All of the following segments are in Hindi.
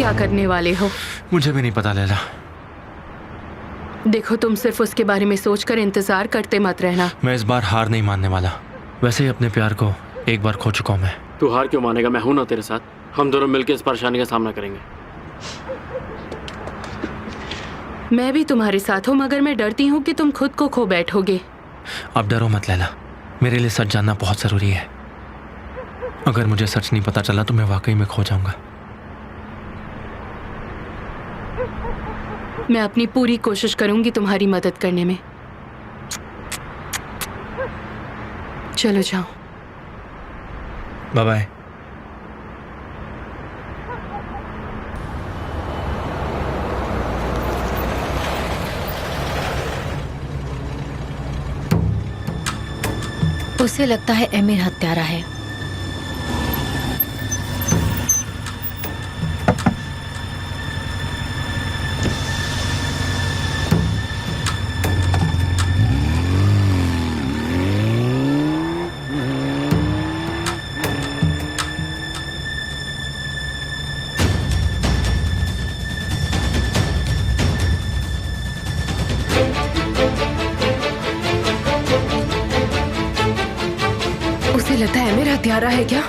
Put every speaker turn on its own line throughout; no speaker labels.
क्या करने वाले हो?
मुझे भी नहीं पता लैला।
देखो, तुम सिर्फ उसके बारे में सोचकर इंतजार करते मत रहना।
मैं इस बार हार नहीं मानने वाला। वैसे ही अपने प्यार को एक बार खो चुका हूँ मैं।
तू हार क्यों मानेगा? मैं हूं ना तेरे साथ। हम दोनों मिलकर इस परेशानी का सामना करेंगे।
मैं भी तुम्हारे साथ हूँ, मगर मैं डरती हूँ कि तुम खुद को खो बैठोगे।
अब डरो मत लैला, मेरे लिए सच जानना बहुत जरूरी है। अगर मुझे सच नहीं पता चला तो मैं वाकई में खो जाऊंगा।
मैं अपनी पूरी कोशिश करूंगी तुम्हारी मदद करने में। चलो जाओ।
Bye bye.
उसे लगता है एमिर हत्यारा है।
उसे लगता है एमिर हत्यारा है क्या?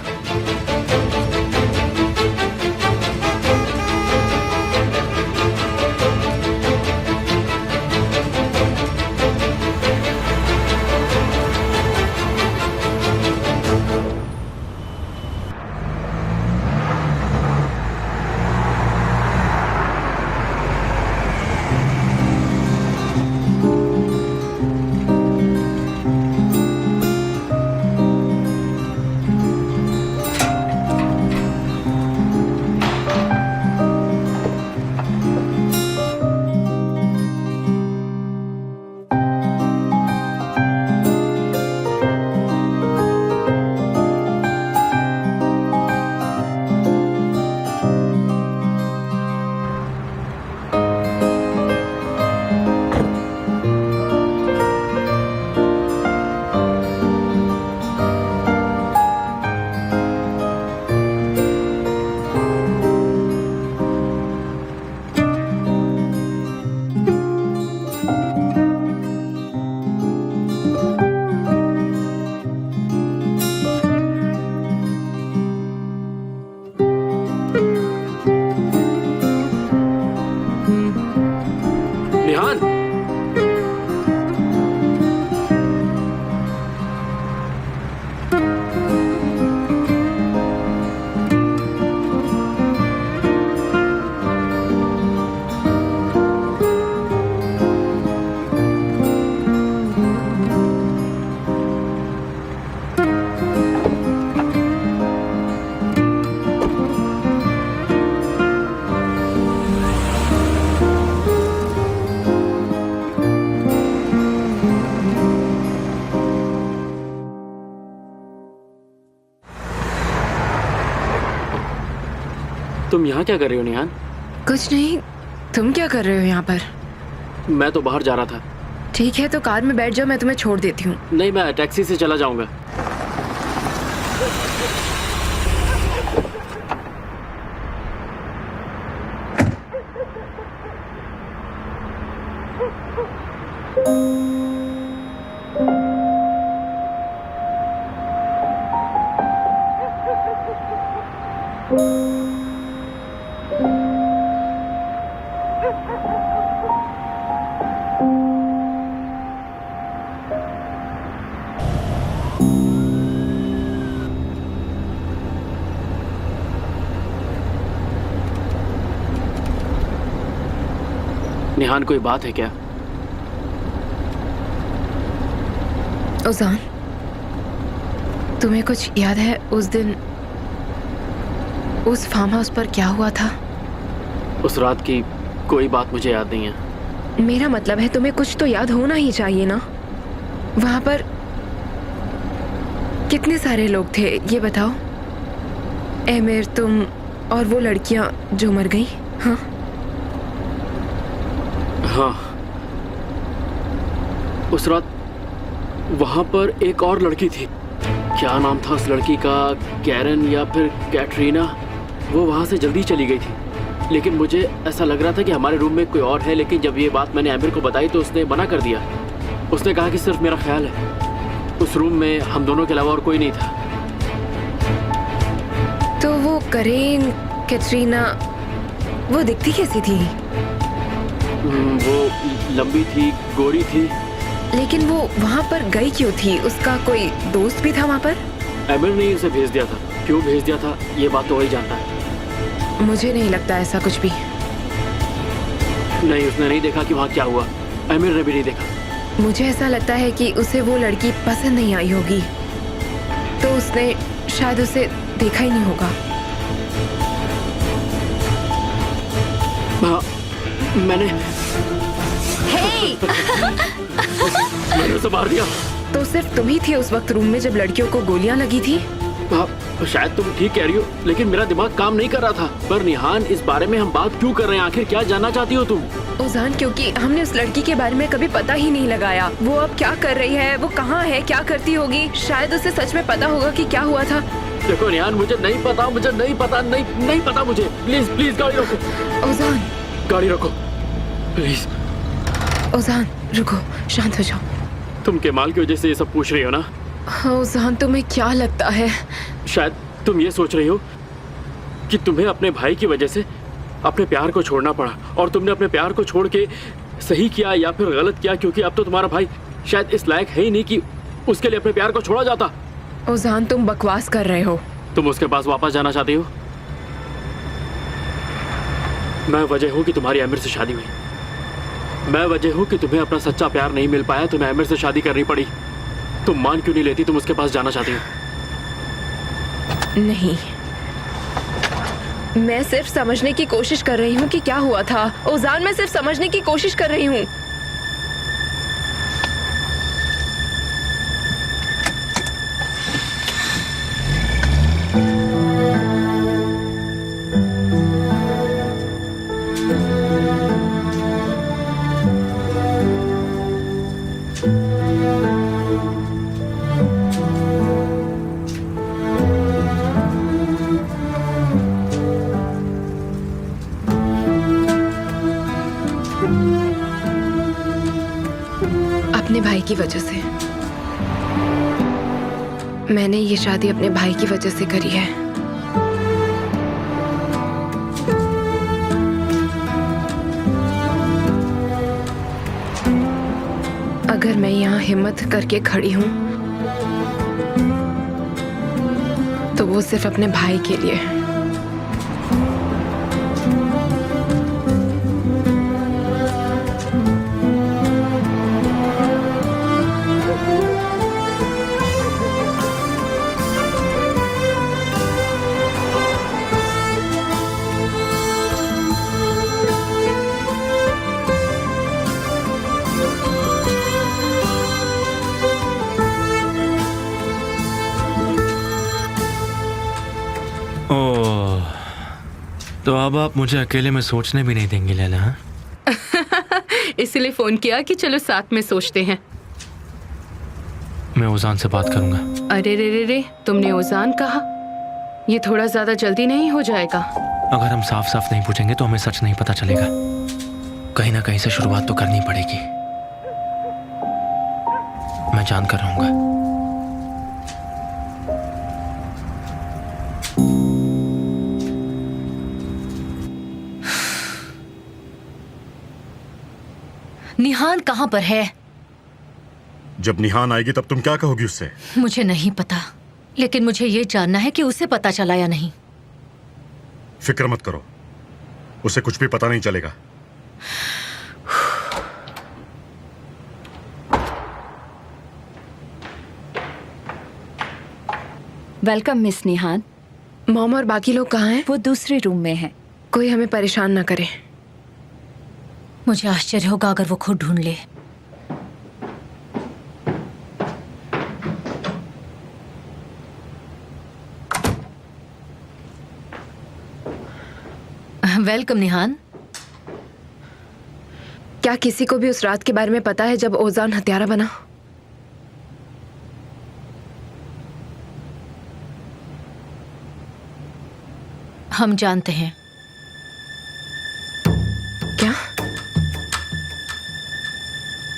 निहान, तुम यहाँ क्या कर रही हो? निहान,
कुछ नहीं। तुम क्या कर रहे हो यहाँ पर?
मैं तो बाहर जा रहा था।
ठीक है, तो कार में बैठ जाओ, मैं तुम्हें छोड़ देती हूँ।
नहीं, मैं टैक्सी से चला जाऊंगा। निहान, कोई बात है क्या?
उजान, तुम्हें कुछ याद है उस दिन उस फार्म हाउस पर क्या हुआ था?
उस रात की कोई बात मुझे याद नहीं है।
मेरा मतलब है तुम्हें कुछ तो याद होना ही चाहिए ना। वहां पर कितने सारे लोग थे ये बताओ। एमिर, तुम और वो लड़कियां जो मर गई। हाँ
हाँ, उस रात वहां पर एक और लड़की थी। क्या नाम था उस लड़की का? कैरन या फिर कैटरीना। वो वहां से जल्दी चली गई थी। लेकिन मुझे ऐसा लग रहा था कि हमारे रूम में कोई और है, लेकिन जब ये बात मैंने आमिर को बताई तो उसने मना कर दिया। उसने कहा कि सिर्फ मेरा ख्याल है। उस रूम में हम दोनों के अलावा और कोई नहीं था।
तो वो करीन, कैटरीना, वो दिखती कैसी थी?
वो लंबी थी, गोरी थी।
लेकिन वो वहाँ पर गई क्यों थी? उसका कोई दोस्त भी था वहाँ पर?
आमिर ने उसे भेज दिया था। क्यों भेज दिया था ये बात तो वही जानता है।
मुझे नहीं लगता ऐसा कुछ भी।
नहीं, उसने नहीं देखा कि वहाँ क्या हुआ। आमिर ने भी नहीं देखा।
मुझे ऐसा लगता है कि उसे वो लड़की पसंद नहीं आई होगी, तो उसने शायद उसे देखा ही नहीं होगा।
हाँ, मैंने उसे मार दिया।
तो सिर्फ तुम ही थे उस वक्त रूम में जब लड़कियों को गोलियां लगी थी?
हाँ, शायद तुम ठीक कह रही हो, लेकिन मेरा दिमाग काम नहीं कर रहा था। पर निहान, इस बारे में हम बात क्यों कर रहे हैं? आखिर क्या जानना चाहती हो तुम?
ओजान, क्योंकि हमने उस लड़की के बारे में कभी पता ही नहीं लगाया। वो अब क्या कर रही है, वो कहाँ है, क्या करती होगी? शायद उसे सच में पता होगा कि क्या हुआ था।
देखो निहान, मुझे नहीं पता, नहीं पता मुझे। प्लीज प्लीज गाड़ी रोको।
ओजान,
गाड़ी रोको प्लीज।
ओजान रुको, शांत हो जाओ।
तुम केमाल की वजह से ये सब पूछ रही हो ना?
हाँ, ओजान तुम्हें क्या लगता है?
शायद तुम ये सोच रही हो कि तुम्हें अपने भाई की वजह से अपने प्यार को छोड़ना पड़ा, और तुमने अपने प्यार को छोड़ के सही किया या फिर गलत किया, क्योंकि अब तो तुम्हारा भाई शायद इस लायक है ही नहीं कि उसके लिए अपने प्यार को छोड़ा जाता।
ओजान, तुम बकवास कर रहे हो।
तुम उसके पास वापस जाना चाहती हो? मैं वजह हूँ कि तुम्हारी आमिर से शादी हुई। मैं वजह हूँ कि तुम्हें अपना सच्चा प्यार नहीं मिल पाया, तुम्हें आमिर से शादी करनी पड़ी। तुम मान क्यों नहीं लेती? तुम उसके पास जाना चाहती हो?
नहीं, मैं सिर्फ समझने की कोशिश कर रही हूँ कि क्या हुआ था। ओजान, मैं सिर्फ समझने की कोशिश कर रही हूँ। अपने भाई की वजह से। मैंने ये शादी अपने भाई की वजह से करी है। अगर मैं यहाँ हिम्मत करके खड़ी हूँ तो वो सिर्फ अपने भाई के लिए है।
तो अब आप मुझे अकेले में सोचने भी नहीं देंगे लैला? हाँ?
इसलिए फोन किया कि चलो साथ में सोचते हैं।
मैं ओजान से बात करूंगा।
अरे रे रे रे, तुमने ओजान कहा? ये थोड़ा ज्यादा जल्दी नहीं हो जाएगा?
अगर हम साफ साफ नहीं पूछेंगे तो हमें सच नहीं पता चलेगा। कहीं ना कहीं से शुरुआत तो करनी पड़ेगी। मैं जानकर रहूंगा।
निहान कहाँ पर है?
जब निहान आएगी तब तुम क्या कहोगी उससे?
मुझे नहीं पता, लेकिन मुझे ये जानना है कि उसे पता चला या नहीं।
फिक्र मत करो, उसे कुछ भी पता नहीं चलेगा।
वेलकम मिस निहान।
मॉम और बाकी लोग कहाँ हैं?
वो दूसरे रूम में हैं।
कोई हमें परेशान ना करे।
मुझे आश्चर्य होगा अगर वो खुद ढूंढ ले। वेलकम निहान।
क्या किसी को भी उस रात के बारे में पता है जब ओजान हत्यारा बना?
हम जानते हैं।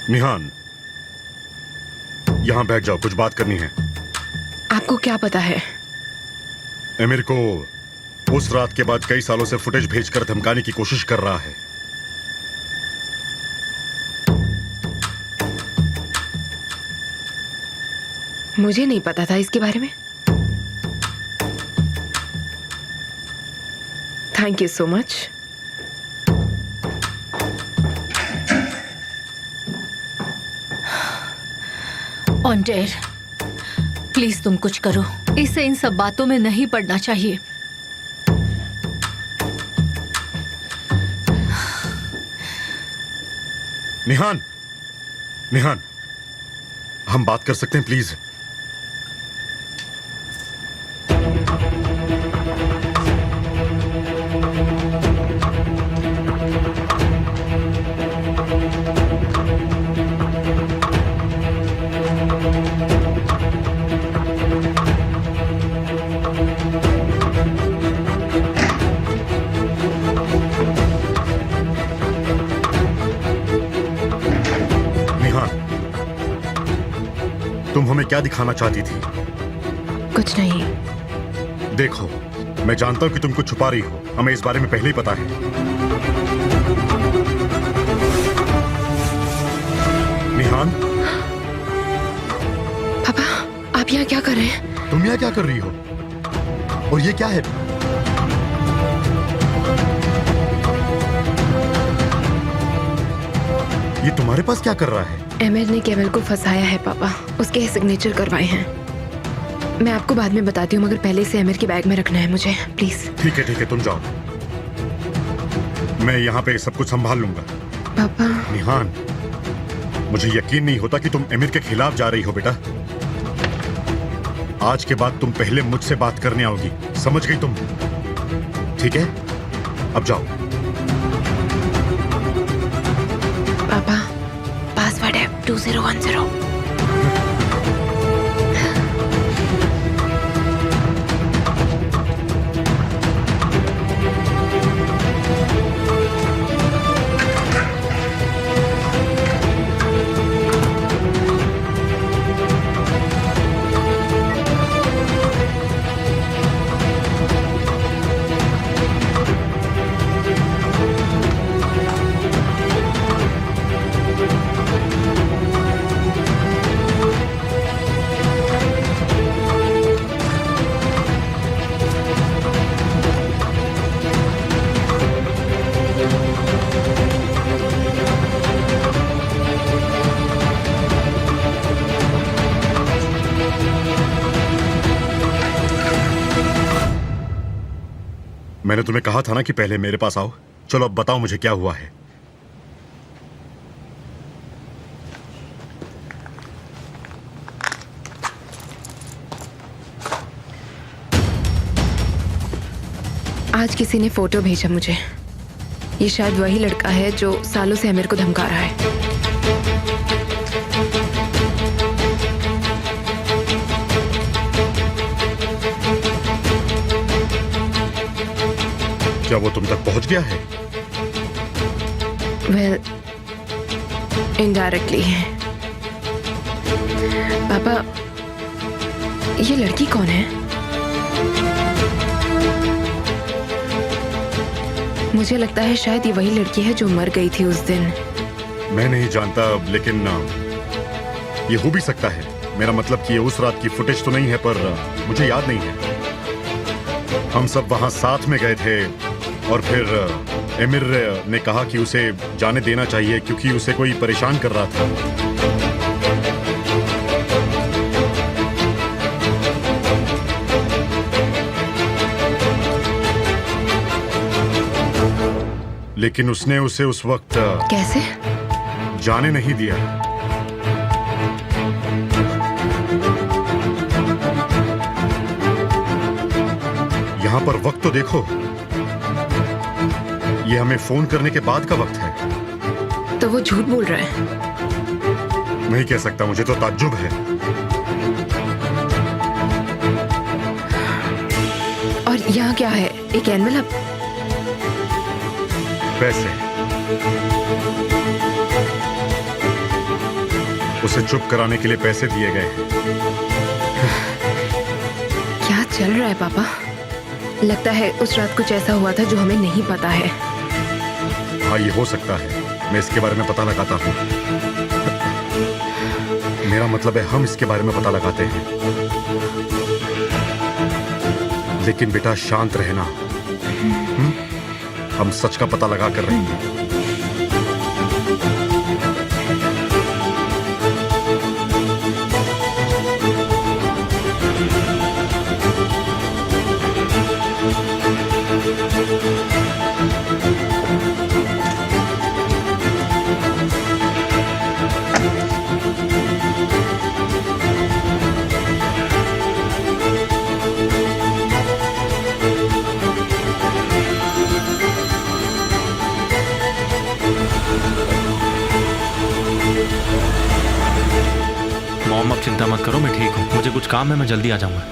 निहान, यहां बैठ जाओ, कुछ बात करनी है।
आपको क्या पता है?
एमिर को उस रात के बाद कई सालों से फुटेज भेजकर धमकाने की कोशिश कर रहा है।
मुझे नहीं पता था इसके बारे में। Thank you so much.
Onder, please तुम कुछ करो। इसे इन सब बातों में नहीं पड़ना चाहिए।
निहान, निहान, हम बात कर सकते हैं प्लीज? तुम हमें क्या दिखाना चाहती थी?
कुछ नहीं।
देखो, मैं जानता हूं कि तुम कुछ छुपा रही हो, हमें इस बारे में पहले ही पता है। निहान,
पापा, आप यहाँ क्या कर रहे हैं?
तुम यहाँ क्या कर रही हो? और ये क्या है? ये तुम्हारे पास क्या कर रहा है?
एमिर ने केवल को फंसाया है पापा, उसके सिग्नेचर करवाए हैं। मैं आपको बाद में बताती हूँ, मगर पहले से एमिर के बैग में रखना है मुझे, प्लीज।
ठीक है, तुम जाओ, मैं यहाँ पे सब कुछ संभाल लूंगा।
पापा।
निहान, मुझे यकीन नहीं होता कि तुम एमिर के खिलाफ जा रही हो बेटा। आज के बाद तुम पहले मुझसे बात करने आओगी, समझ गई तुम? ठीक है, अब जाओ।
पापा, पासवर्ड है 2010।
मैंने तुम्हें कहा था ना कि पहले मेरे पास आओ। चलो अब बताओ मुझे क्या हुआ है।
आज किसी ने फोटो भेजा मुझे। ये शायद वही लड़का है जो सालों से अमीर को धमका रहा है।
क्या वो तुम तक पहुंच गया है?
Well, indirectly. पापा, ये लड़की कौन है? मुझे लगता है शायद ये वही लड़की है जो मर गई थी उस दिन।
मैं नहीं जानता, लेकिन ये हो भी सकता है। मेरा मतलब कि ये उस रात की फुटेज तो नहीं है, पर मुझे याद नहीं है। हम सब वहां साथ में गए थे और फिर एमिर ने कहा कि उसे जाने देना चाहिए क्योंकि उसे कोई परेशान कर रहा था। लेकिन उसने उसे उस वक्त
कैसे
जाने नहीं दिया। यहां पर वक्त तो देखो, ये हमें फोन करने के बाद का वक्त है।
तो वो झूठ बोल रहा है?
नहीं कह सकता, मुझे तो ताज्जुब है।
और यहाँ क्या है? एक एनवेलप?
पैसे। उसे चुप कराने के लिए पैसे दिए गए हैं।
क्या चल रहा है पापा? लगता है उस रात कुछ ऐसा हुआ था जो हमें नहीं पता है।
हाँ, ये हो सकता है। मैं इसके बारे में पता लगाता हूँ। मेरा मतलब है हम इसके बारे में पता लगाते हैं। लेकिन बेटा शांत रहना। हम सच का पता लगा कर रहेंगे।
मॉम, अब चिंता मत करो, मैं ठीक हूँ। मुझे कुछ काम है, मैं जल्दी आ जाऊंगा।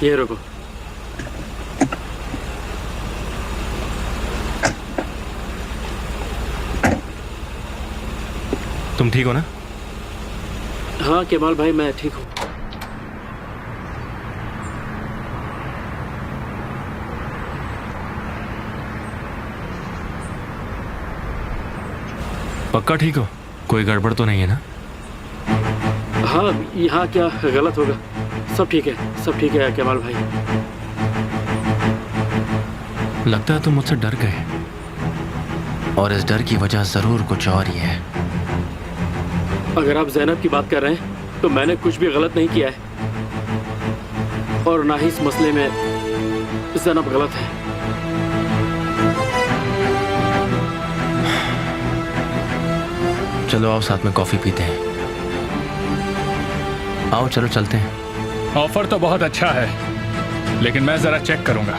ये रुको।
तुम ठीक हो ना?
हाँ केमाल भाई, मैं ठीक हूँ।
पक्का ठीक हो? कोई गड़बड़ तो नहीं है ना?
हाँ, यहाँ क्या गलत होगा? सब ठीक है, सब ठीक है केमाल भाई।
लगता है तुम मुझसे डर गए, और इस डर की वजह जरूर कुछ और ही है।
अगर आप ज़ैनब की बात कर रहे हैं तो मैंने कुछ भी गलत नहीं किया है, और ना ही इस मसले में ज़ैनब गलत है।
चलो आओ, साथ में कॉफी पीते हैं। आओ चलो चलते हैं।
ऑफर तो बहुत अच्छा है, लेकिन मैं जरा चेक करूंगा।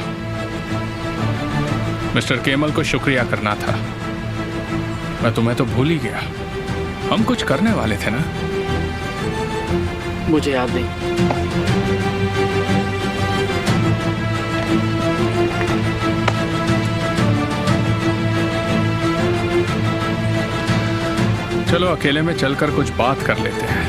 मिस्टर केमल को शुक्रिया करना था, मैं तुम्हें तो भूल ही गया। हम कुछ करने वाले थे ना?
मुझे याद नहीं।
चलो अकेले में चलकर कुछ बात कर लेते हैं।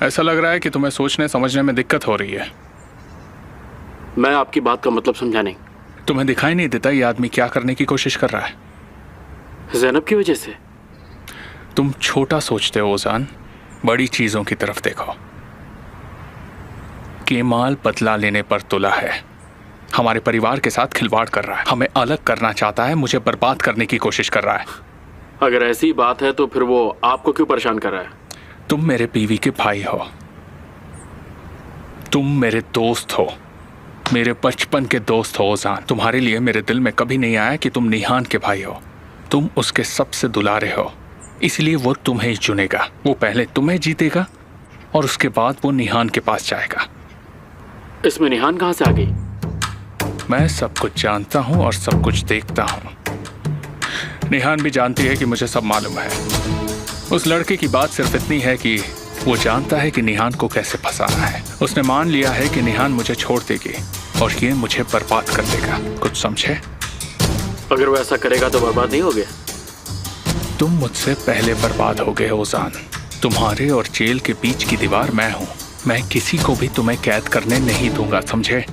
ऐसा लग रहा है कि तुम्हें सोचने समझने में दिक्कत हो रही है।
मैं आपकी बात का मतलब समझा नहीं।
तुम्हें दिखाई नहीं देता ये आदमी क्या करने की कोशिश कर रहा है?
ज़ैनब की वजह से?
तुम छोटा सोचते हो ओजान, बड़ी चीजों की तरफ देखो। केमाल बदला लेने पर तुला है, हमारे परिवार के साथ खिलवाड़ कर रहा है, हमें अलग करना चाहता है, मुझे बर्बाद करने की कोशिश कर रहा है।
अगर ऐसी बात है तो फिर वो आपको क्यों परेशान कर रहा है?
तुम मेरे बीवी के भाई हो, तुम मेरे दोस्त हो, मेरे बचपन के दोस्त हो ओजान। तुम्हारे लिए मेरे दिल में कभी नहीं आया कि तुम निहान के भाई हो। तुम उसके सबसे दुलारे हो, इसलिए वो तुम्हें ही चुनेगा। वो पहले तुम्हें जीतेगा और उसके बाद वो निहान के पास जाएगा।
इसमें निहान कहाँ से आ गई?
मैं सब कुछ जानता हूँ और सब कुछ देखता हूँ। निहान भी जानती है कि मुझे सब मालूम है। उस लड़के की बात सिर्फ इतनी है कि वो जानता है कि निहान को कैसे फंसाना है। उसने मान लिया है कि निहान मुझे छोड़ देगी और ये मुझे बर्बाद कर देगा। कुछ समझे?
अगर वो ऐसा करेगा तो बर्बाद नहीं हो गया?
तुम मुझसे पहले बर्बाद हो गए ओजान। तुम्हारे और जेल के बीच की दीवार मैं हूँ। मैं किसी को भी तुम्हें कैद करने नहीं दूंगा, समझे?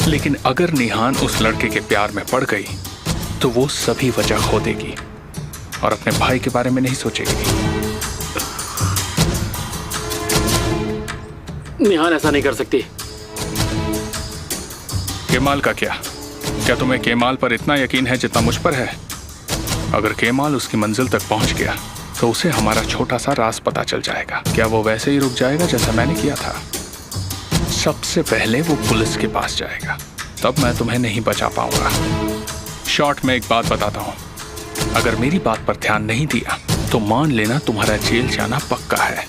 लेकिन अगर निहान उस लड़के के प्यार में पड़ गई तो वो सभी वजह खो देगी और अपने भाई के बारे में नहीं सोचेगी।
निहान ऐसा नहीं कर सकती।
केमाल का क्या? क्या तुम्हें केमाल पर इतना यकीन है जितना मुझ पर है? अगर केमाल उसकी मंजिल तक पहुंच गया तो उसे हमारा छोटा सा राज पता चल जाएगा। क्या वो वैसे ही रुक जाएगा जैसा मैंने किया था? सबसे पहले वो पुलिस के पास जाएगा, तब मैं तुम्हें नहीं बचा पाऊंगा। शॉर्ट में एक बात बताता हूं, अगर मेरी बात पर ध्यान नहीं दिया तो मान लेना तुम्हारा जेल जाना पक्का है।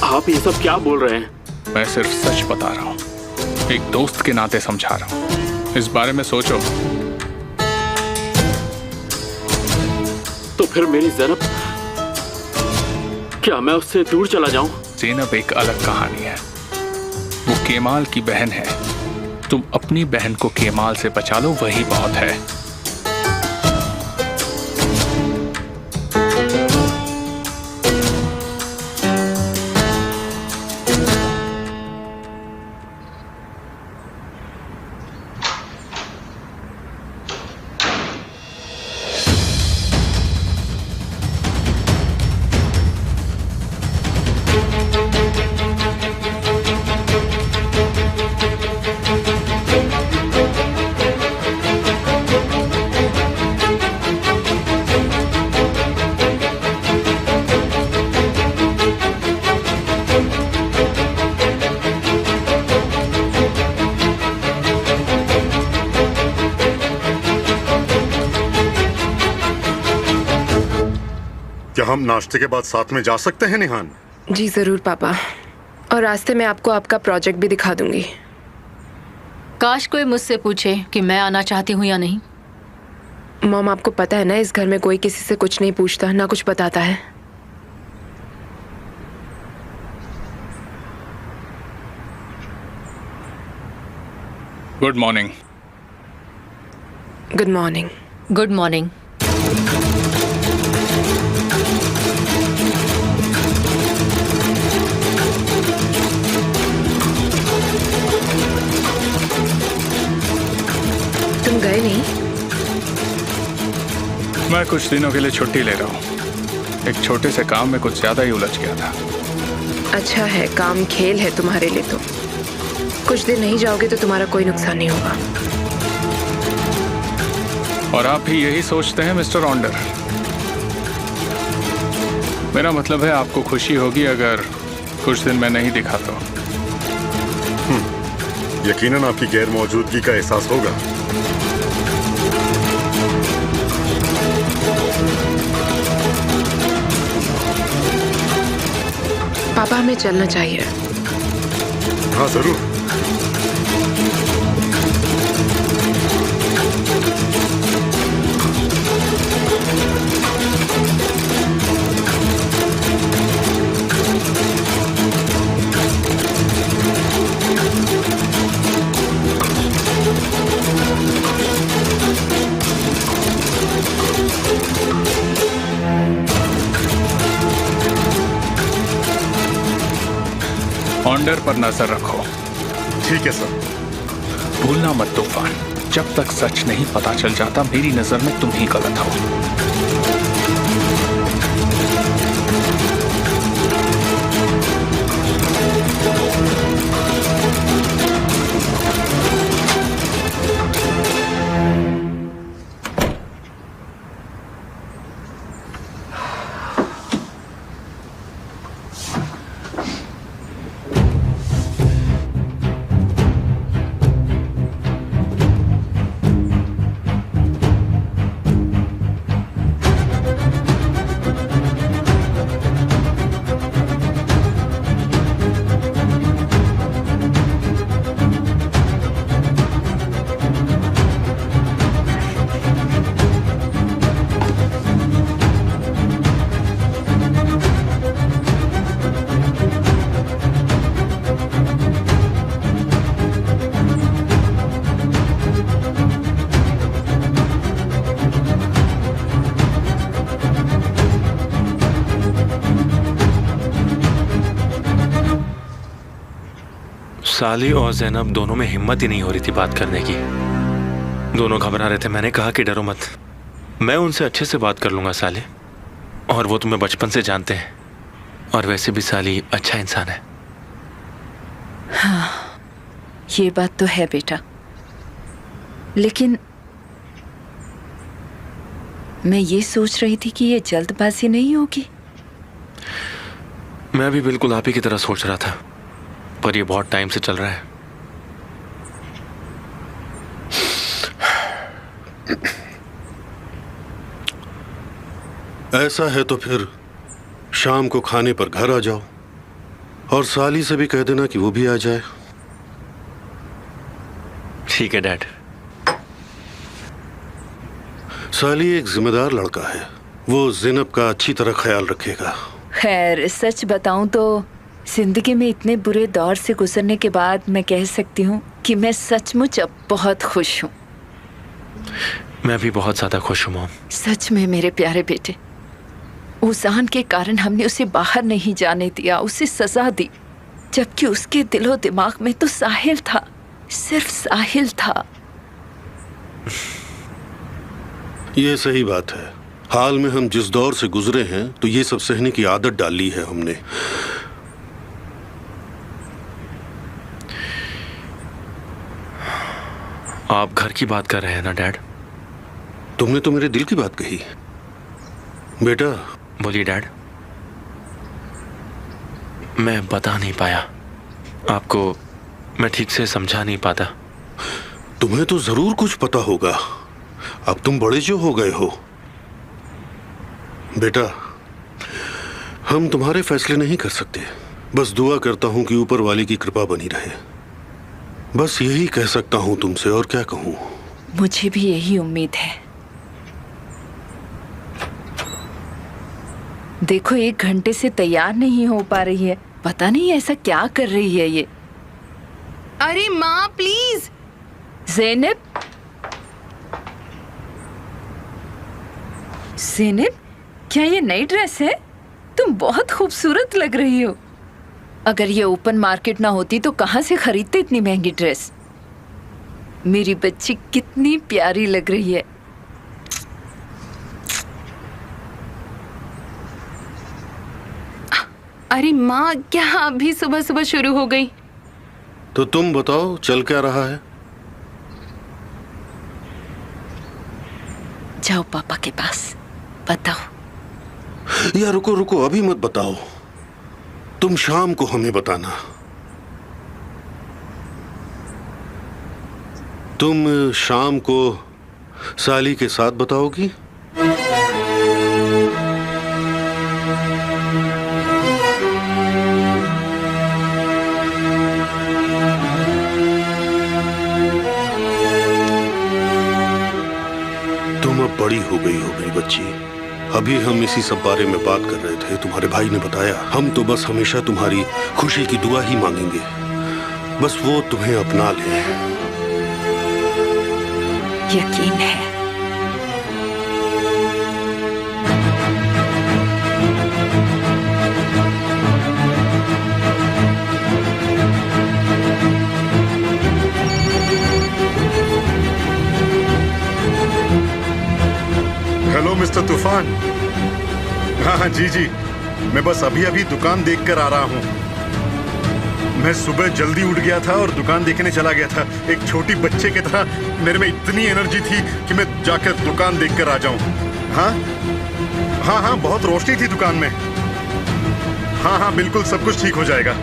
आप ये सब क्या बोल रहे हैं?
मैं सिर्फ सच बता रहा हूं, एक दोस्त के नाते समझा रहा हूं। इस बारे में सोचो।
तो फिर मेरी ज़ैनब, क्या मैं उससे दूर चला जाऊं?
ज़ैनब एक अलग कहानी है। वो केमाल की बहन है। तुम अपनी बहन को केमाल से बचा लो, वही बहुत है।
क्या हम नाश्ते के बाद साथ में जा सकते हैं निहान?
जी जरूर पापा, और रास्ते में आपको आपका प्रोजेक्ट भी दिखा दूंगी।
काश कोई मुझसे पूछे कि मैं आना चाहती हूँ या नहीं।
मॉम, आपको पता है ना, इस घर में कोई किसी से कुछ नहीं पूछता, ना कुछ बताता है।
Good morning.
Good morning.
Good morning.
तुम गए नहीं?
मैं कुछ दिनों के लिए छुट्टी ले रहा हूँ। एक छोटे से काम में कुछ ज्यादा ही उलझ गया था।
अच्छा है, काम खेल है तुम्हारे लिए। तो कुछ दिन नहीं जाओगे तो तुम्हारा कोई नुकसान नहीं होगा।
और आप भी यही सोचते हैं मिस्टर ऑन्डर? मेरा मतलब है आपको खुशी होगी अगर कुछ दिन मैं नहीं दिखा तो।
यकीनन आपकी गैर मौजूदगी का एहसास होगा।
पापा, हमें चलना चाहिए।
हाँ जरूर।
ऑन्डर पर नजर रखो।
ठीक है सर।
भूलना मत तूफान, जब तक सच नहीं पता चल जाता मेरी नजर में तुम ही गलत हो।
साली और ज़ैनब दोनों में हिम्मत ही नहीं हो रही थी बात करने की। दोनों घबरा रहे थे। मैंने कहा कि डरो मत, मैं उनसे अच्छे से बात कर लूँगा साले, और वो तुम्हें बचपन से जानते हैं, और वैसे भी साली अच्छा इंसान है।
हाँ, ये बात तो है बेटा। लेकिन मैं ये सोच रही थी कि ये जल्दबाजी नहीं होगी।
मैं भी बिल्कुल आप ही की तरह सोच रहा था, पर ये बहुत टाइम से चल रहा है।
ऐसा है तो फिर शाम को खाने पर घर आ जाओ और साली से भी कह देना कि वो भी आ जाए।
ठीक है डैड।
साली एक जिम्मेदार लड़का है, वो ज़ैनब का अच्छी तरह ख्याल रखेगा।
खैर, सच बताऊं तो जिंदगी में इतने बुरे दौर से गुजरने के बाद मैं कह सकती हूँ कि मैं सचमुच अब बहुत खुश हूँ।
मैं भी बहुत ज्यादा खुश हूँ मॉम।
सच में मेरे प्यारे बेटे, उजान के कारण हमने उसे बाहर नहीं जाने दिया, उसे सजा दी, जबकि उसके दिलो दिमाग में तो साहिल था, सिर्फ साहिल था।
ये सही बात है। हाल में हम जिस दौर से गुजरे हैं तो ये सब सहने की आदत डाली है हमने।
आप घर की बात कर रहे हैं ना डैड?
तुमने तो मेरे दिल की बात कही बेटा।
बोलिए डैड। मैं बता नहीं पाया आपको, मैं ठीक से समझा नहीं पाता।
तुम्हें तो जरूर कुछ पता होगा, अब तुम बड़े जो हो गए हो। बेटा, हम तुम्हारे फैसले नहीं कर सकते, बस दुआ करता हूं कि ऊपर वाले की कृपा बनी रहे। बस यही कह सकता हूं तुमसे, और क्या कहूं।
मुझे भी यही उम्मीद है। देखो, 1 घंटे से तैयार नहीं हो पा रही है, पता नहीं ऐसा क्या कर रही है ये।
अरे माँ प्लीज।
ज़ैनब, ज़ैनब, क्या ये नई ड्रेस है? तुम बहुत खूबसूरत लग रही हो। अगर ये ओपन मार्केट ना होती तो कहाँ से खरीदते इतनी महंगी ड्रेस? मेरी बच्ची कितनी प्यारी लग रही है।
अरे माँ, क्या अभी सुबह सुबह शुरू हो गई?
तो तुम बताओ, चल क्या रहा है?
जाओ पापा के पास, बताओ।
या रुको रुको, अभी मत बताओ, तुम शाम को हमें बताना। तुम शाम को साली के साथ बताओगी? तुम अब बड़ी हो गई हो मेरी बच्ची। अभी हम इसी सब बारे में बात कर रहे थे, तुम्हारे भाई ने बताया। हम तो बस हमेशा तुम्हारी खुशी की दुआ ही मांगेंगे, बस वो तुम्हें अपना ले।
यकीन है।
हेलो मिस्टर तूफान। हाँ जी जी, मैं बस अभी अभी दुकान देखकर आ रहा हूँ। मैं सुबह जल्दी उठ गया था और दुकान देखने चला गया था। एक छोटी बच्चे की तरह मेरे में इतनी एनर्जी थी कि मैं जाकर दुकान देखकर आ जाऊँ। हाँ हाँ हाँ, बहुत रोशनी थी दुकान में। हाँ हाँ, बिल्कुल सब कुछ ठीक हो जाएगा।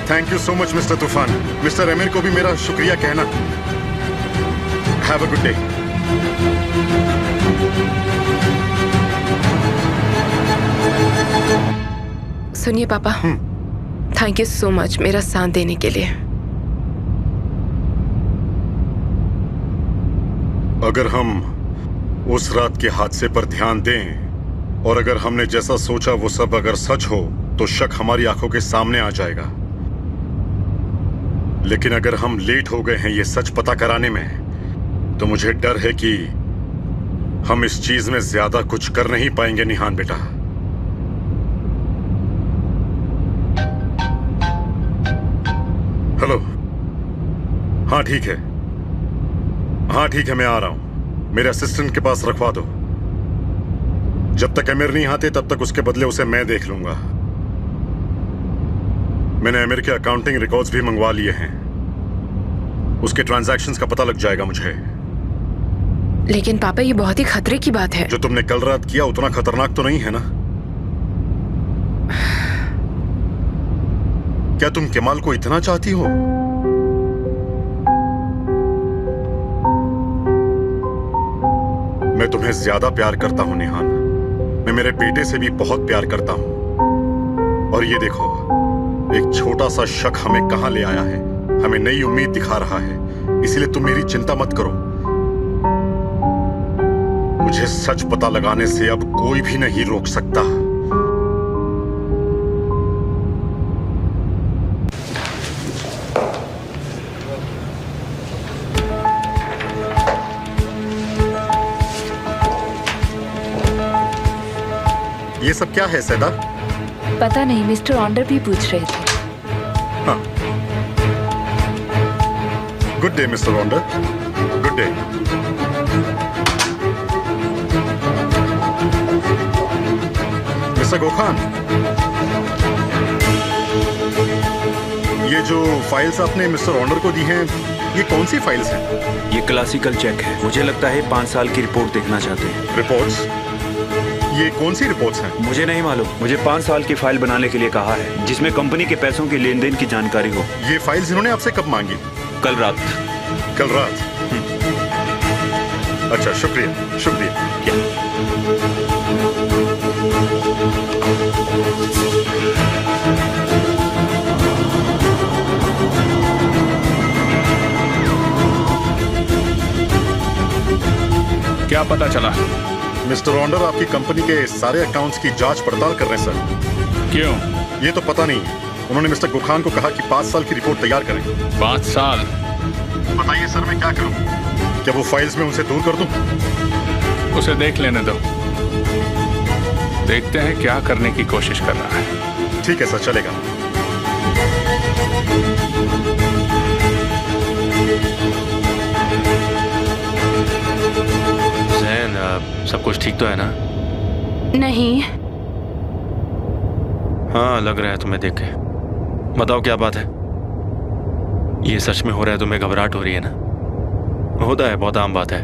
Thank you so much mister तूफान। मिस्टर अमीर को भी मेरा शुक्रिया कहना। Have a good day.
सुनिए पापा, थैंक यू सो मच मेरा साथ देने के लिए।
अगर हम उस रात के हादसे पर ध्यान दें और अगर हमने जैसा सोचा वो सब अगर सच हो तो शक हमारी आंखों के सामने आ जाएगा। लेकिन अगर हम लेट हो गए हैं ये सच पता कराने में तो मुझे डर है कि हम इस चीज में ज्यादा कुछ कर नहीं पाएंगे। निहान बेटा, हेलो। हाँ ठीक है, हाँ ठीक है, मैं आ रहा हूं। मेरे असिस्टेंट के पास रखवा दो। जब तक अमीर नहीं आते तब तक उसके बदले उसे मैं देख लूंगा। मैंने अमीर के अकाउंटिंग रिकॉर्ड्स भी मंगवा लिए हैं। उसके ट्रांजैक्शंस का पता लग जाएगा मुझे।
लेकिन पापा ये बहुत ही खतरे की बात है।
जो तुमने कल रात किया उतना खतरनाक तो नहीं है ना? क्या तुम केमाल को इतना चाहती हो? मैं तुम्हें ज्यादा प्यार करता हूं निहान। मैं मेरे बेटे से भी बहुत प्यार करता हूं। और ये देखो, एक छोटा सा शक हमें कहां ले आया है, हमें नई उम्मीद दिखा रहा है। इसलिए तुम मेरी चिंता मत करो। मुझे सच पता लगाने से अब कोई भी नहीं रोक सकता। ये सब क्या है सैदा?
पता नहीं, मिस्टर ऑन्डर भी पूछ रहे थे।
हाँ। Good day mister Onder. Good day. Mister Gokhan, ये जो फाइल्स आपने मिस्टर ऑन्डर को दी हैं, ये कौन सी फाइल्स हैं?
ये क्लासिकल चेक है। मुझे लगता है 5 साल की रिपोर्ट देखना चाहते हैं।
रिपोर्ट्स? ये कौन सी रिपोर्ट्स हैं?
मुझे नहीं मालूम। मुझे 5 साल की फाइल बनाने के लिए कहा है, जिसमें कंपनी के पैसों के लेन देन की जानकारी हो।
ये फाइल्स इन्होंने आपसे कब मांगी?
कल रात।
कल रात? अच्छा, शुक्रिया शुक्रिया।
क्या पता चला?
मिस्टर ऑन्डर आपकी कंपनी के सारे अकाउंट्स की जांच पड़ताल कर रहे हैं सर।
क्यों?
ये तो पता नहीं। उन्होंने मिस्टर गोखान को कहा कि 5 साल की रिपोर्ट तैयार करें।
5 साल?
बताइए सर, मैं क्या करूं? क्या वो फाइल्स में उनसे दूर कर दूं?
उसे देख लेने दो, देखते हैं क्या करने की कोशिश कर रहा है।
ठीक है सर, चलेगा।
जैन, सब कुछ ठीक तो है ना?
नहीं।
हाँ, लग रहा है तुम्हें देख के। बताओ क्या बात है? ये सच में हो रहा है? तुम्हें घबराहट हो रही है ना? होता है, बहुत आम बात है।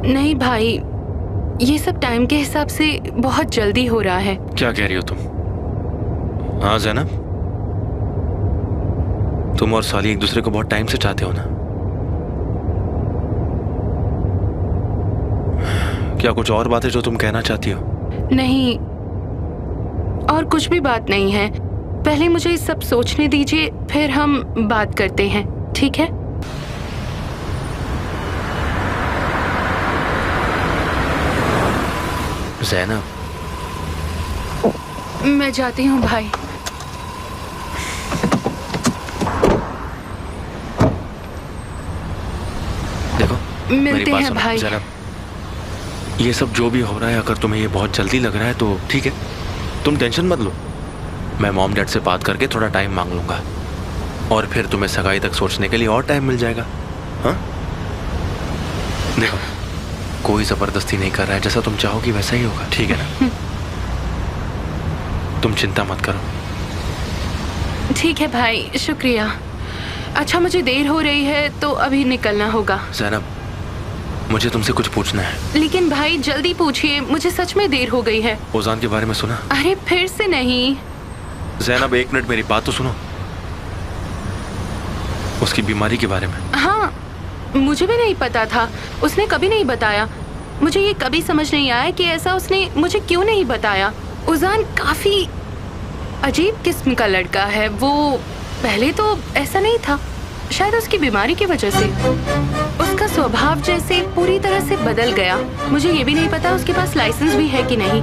नहीं भाई, ये सब टाइम के हिसाब से बहुत जल्दी हो रहा है।
क्या कह रही हो तुम? हाँ जैनब, तुम और साली एक दूसरे को बहुत टाइम से चाहते हो ना? क्या कुछ और बात है जो तुम कहना चाहती हो?
नहीं, और कुछ भी बात नहीं है। पहले मुझे ये सब सोचने दीजिए, फिर हम बात करते हैं, ठीक है?
जैनब,
मैं जाती हूँ भाई।
देखो, मेरी
मिलते
बात
हैं
सुनो
भाई।
जैनब, ये सब जो भी हो रहा है, अगर तुम्हें ये बहुत जल्दी लग रहा है तो ठीक है, तुम टेंशन मत लो। मैं मॉम डैड से बात करके थोड़ा टाइम मांग लूंगा, और फिर तुम्हें सगाई तक सोचने के लिए और टाइम मिल जाएगा। हाँ, देखो, कोई जबरदस्ती नहीं कर रहा है, जैसा तुम चाहोगी वैसा ही होगा, ठीक है ना? तुम चिंता मत करो।
ठीक है भाई, शुक्रिया। अच्छा, मुझे देर हो रही है तो अभी निकलना होगा।
जैनब, मुझे तुमसे कुछ पूछना है।
लेकिन भाई जल्दी पूछिए, मुझे सच में देर हो गई है।
ओजान के बारे में सुना?
अरे फिर से नहीं।
जैनब, 1 मिनट, मेरी बात तो सुनो। उसकी बीमारी के बारे में।
हाँ, मुझे भी नहीं पता था, उसने कभी नहीं बताया। मुझे ये कभी समझ नहीं आया कि ऐसा उसने मुझे क्यों नहीं बताया। उजान काफी अजीब किस्म का लड़का है। वो पहले तो ऐसा नहीं था, शायद उसकी बीमारी की वजह से उसका स्वभाव जैसे पूरी तरह से बदल गया। मुझे ये भी नहीं पता उसके पास लाइसेंस भी है कि नहीं।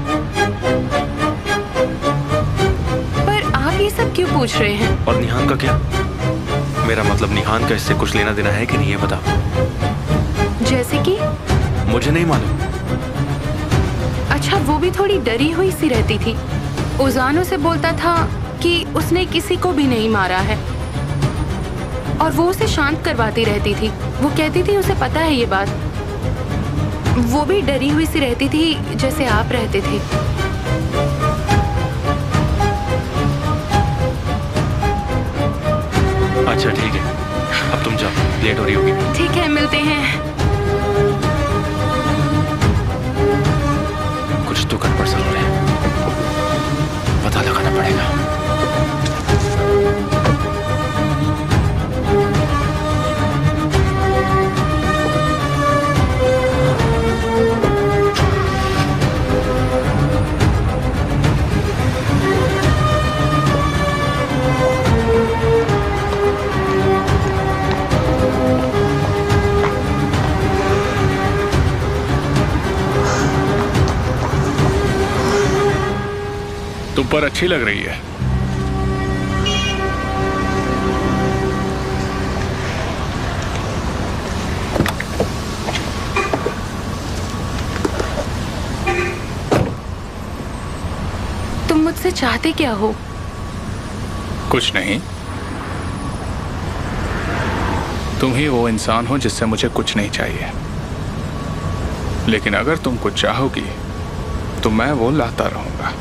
पर आप ये सब क्यों पूछ रहे हैं?
और निहान का क्या? मेरा मतलब, निहान का इससे कुछ लेना देना है कि नहीं, ये बताओ।
जैसे कि?
मुझे नहीं मालूम।
अच्छा, वो भी थोड़ी डरी हुई सी रहती थी। उजान उसे बोलता था कि उसने किसी को भी नहीं मारा है, और वो उसे शांत करवाती रहती थी। वो कहती थी उसे पता है ये बात। वो भी डरी हुई सी रहती थी, जैसे आप रहते थे।
अच्छा ठीक है, अब तुम जाओ, लेट हो रही होगी।
ठीक है, मिलते हैं।
तो गड़बड़ जरूर है, पता लगाना पड़ेगा।
तुम पर अच्छी लग रही है।
तुम मुझसे चाहते क्या हो?
कुछ नहीं, तुम ही वो इंसान हो जिससे मुझे कुछ नहीं चाहिए। लेकिन अगर तुम कुछ चाहोगी तो मैं वो लाता रहूंगा।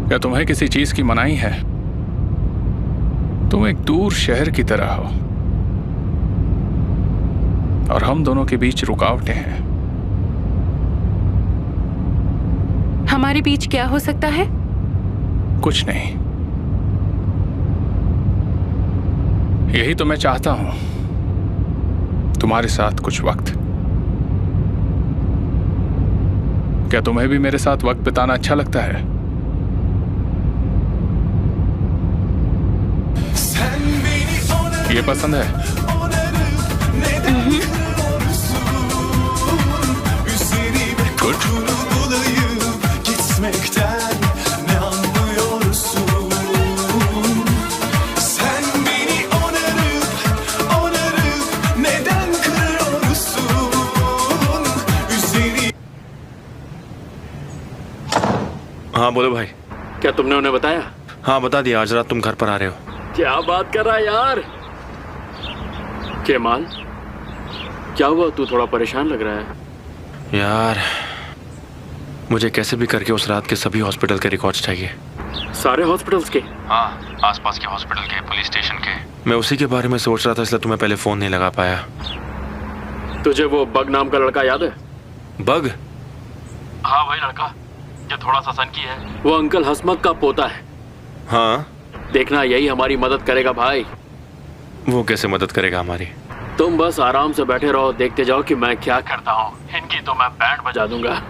क्या तुम्हें किसी चीज की मनाही है? तुम एक दूर शहर की तरह हो और हम दोनों के बीच रुकावटें हैं।
हमारे बीच क्या हो सकता है?
कुछ नहीं, यही तो मैं चाहता हूं, तुम्हारे साथ कुछ वक्त। क्या तुम्हें भी मेरे साथ वक्त बिताना अच्छा लगता है? ये पसंद है? गुड।
हाँ बोलो भाई।
क्या तुमने उन्हें बताया?
हाँ बता दिया, आज रात तुम घर पर आ रहे हो।
क्या बात कर रहा है यार? केमाल, क्या हुआ? तू थोड़ा परेशान लग रहा है।
यार मुझे कैसे भी करके उस रात के सभी हॉस्पिटल के रिकॉर्ड्स चाहिए।
सारे हॉस्पिटल्स के?
हाँ, आसपास के हॉस्पिटल के, पुलिस स्टेशन के। मैं उसी के बारे में सोच रहा था, इसलिए तुम्हें पहले फोन नहीं लगा पाया।
तुझे वो बग नाम का लड़का याद है?
बग?
हाँ वही लड़का जो थोड़ा सा सनकी है। वो अंकल हसमत का पोता है।
हाँ,
देखना यही हमारी मदद करेगा भाई।
वो कैसे मदद करेगा हमारी?
तुम बस आराम से बैठे रहो, देखते जाओ कि मैं क्या करता हूँ। इनकी तो मैं बैंड बजा दूंगा।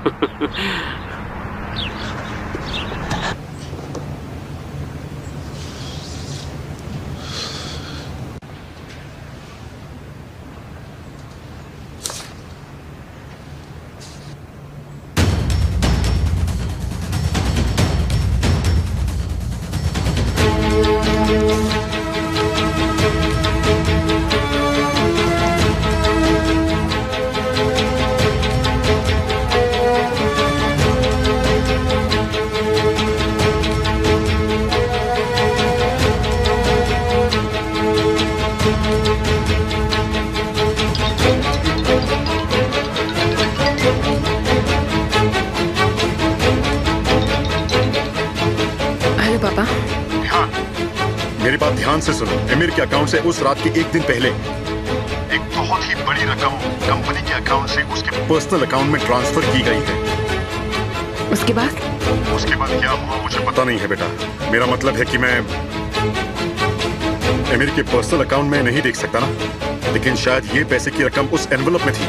मेरी बात ध्यान से सुनो। एमिर के अकाउंट से उस रात के एक दिन पहले एक बहुत ही बड़ी रकम कंपनी के अकाउंट से उसके पर्सनल अकाउंट में ट्रांसफर की गई है।
उसके बाद
क्या हुआ मुझे पता नहीं है बेटा। मेरा मतलब है कि मैं एमिर के पर्सनल अकाउंट में नहीं देख सकता ना, लेकिन शायद ये पैसे की रकम उस एनवेलप में थी।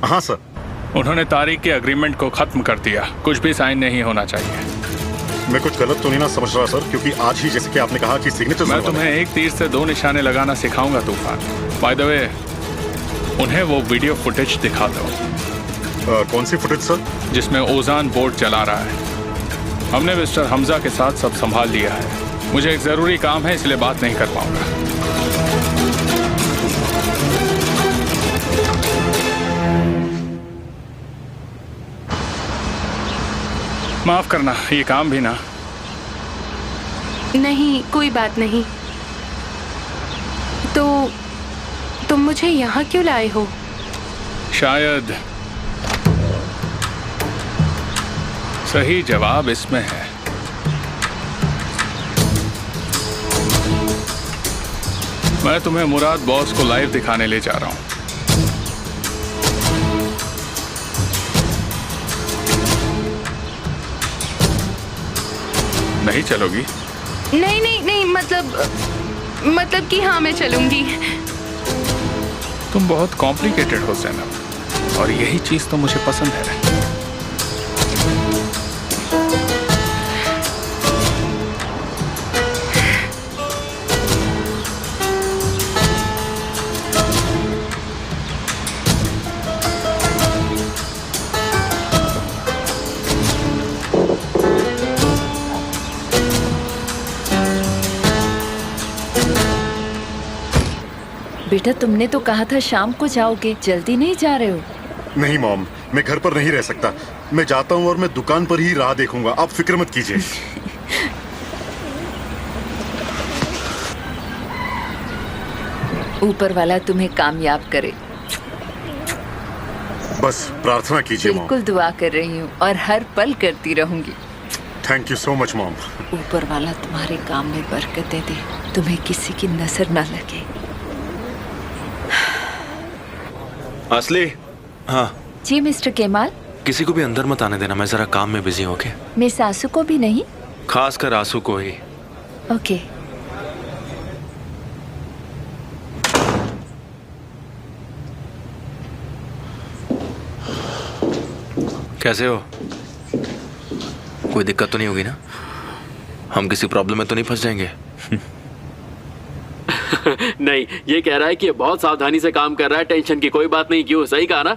हाँ सर।
उन्होंने तारीख के एग्रीमेंट को खत्म कर दिया, कुछ भी साइन नहीं होना चाहिए।
मैं कुछ गलत तो नहीं ना समझ रहा सर, क्योंकि आज ही जैसे कि आपने कहा कि सिग्नेचर।
मैं तुम्हें एक तीर से दो निशाने लगाना सिखाऊंगा तूफान। बाय द वे, उन्हें वो वीडियो फुटेज दिखा दो।
कौन सी फुटेज सर?
जिसमें ओजान बोर्ड चला रहा है। हमने मिस्टर हमजा के साथ सब संभाल लिया है। मुझे एक जरूरी काम है, इसलिए बात नहीं कर पाऊंगा। माफ करना, ये काम भी ना।
नहीं, कोई बात नहीं। तो तुम मुझे यहाँ क्यों लाए हो?
शायद सही जवाब इसमें है। मैं तुम्हें मुराद बॉस को लाइव दिखाने ले जा रहा हूं। नहीं चलोगी?
नहीं नहीं नहीं, मतलब कि हाँ, मैं चलूंगी।
तुम बहुत कॉम्प्लिकेटेड हो ज़ैनब, और यही चीज तो मुझे पसंद है।
बेटा, तुमने तो कहा था शाम को जाओगे, जल्दी नहीं जा रहे हो?
नहीं मॉम, मैं घर पर नहीं रह सकता। मैं जाता हूँ और मैं दुकान पर ही राह देखूंगा, आप फिक्र मत कीजिए।
ऊपर वाला तुम्हें कामयाब करे।
बस प्रार्थना कीजिए मॉम।
बिल्कुल दुआ कर रही हूँ और हर पल करती रहूंगी।
Thank you so much mom.
ऊपर वाला तुम्हारे काम में बरकतें दे, तुम्हें किसी की नजर ना लगे।
असली? हाँ
जी मिस्टर केमाल।
किसी को भी अंदर मत आने देना, मैं जरा काम में बिजी हूँ। ओके?
मिस आंसू को भी नहीं?
खास कर आंसू को ही।
ओके।
कैसे हो? कोई दिक्कत तो नहीं होगी ना? हम किसी प्रॉब्लम में तो नहीं फंस जाएंगे?
नहीं, ये कह रहा है कि बहुत सावधानी से काम कर रहा है, टेंशन की कोई बात नहीं। क्यों, सही कहा ना?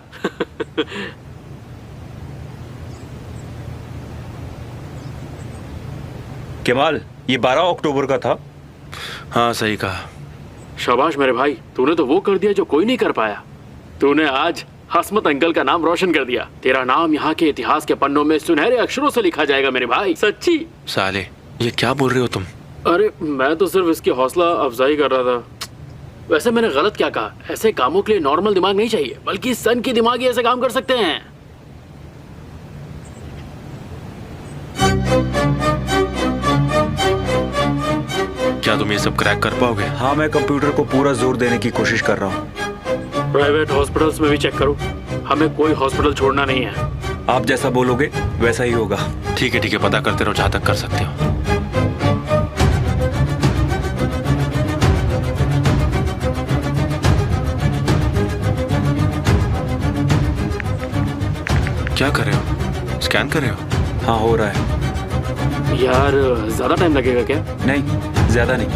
केमाल, ये 12 अक्टूबर का था।
हाँ सही कहा।
शाबाश मेरे भाई, तूने तो वो कर दिया जो कोई नहीं कर पाया। तूने आज हसमत अंकल का नाम रोशन कर दिया। तेरा नाम यहाँ के इतिहास के पन्नों में सुनहरे अक्षरों से लिखा जाएगा मेरे भाई, सच्ची।
साले, ये क्या बोल रहे हो तुम?
अरे मैं तो सिर्फ इसकी हौसला अफजाई कर रहा था। वैसे मैंने गलत क्या कहा? ऐसे कामों के लिए नॉर्मल दिमाग नहीं चाहिए, बल्कि सन की दिमाग ही ऐसे काम कर सकते हैं।
क्या तुम ये सब क्रैक कर पाओगे?
हाँ, मैं कंप्यूटर को पूरा जोर देने की कोशिश कर रहा हूँ।
प्राइवेट हॉस्पिटल्स में भी चेक करो, हमें कोई हॉस्पिटल छोड़ना नहीं है।
आप जैसा बोलोगे वैसा ही होगा।
ठीक है, पता करते रहो जहाँ तक कर सकते हो। क्या कर रहे हो? स्कैन कर रहे हो?
हाँ, हो रहा है।
यार ज्यादा टाइम लगेगा क्या?
नहीं, ज्यादा नहीं।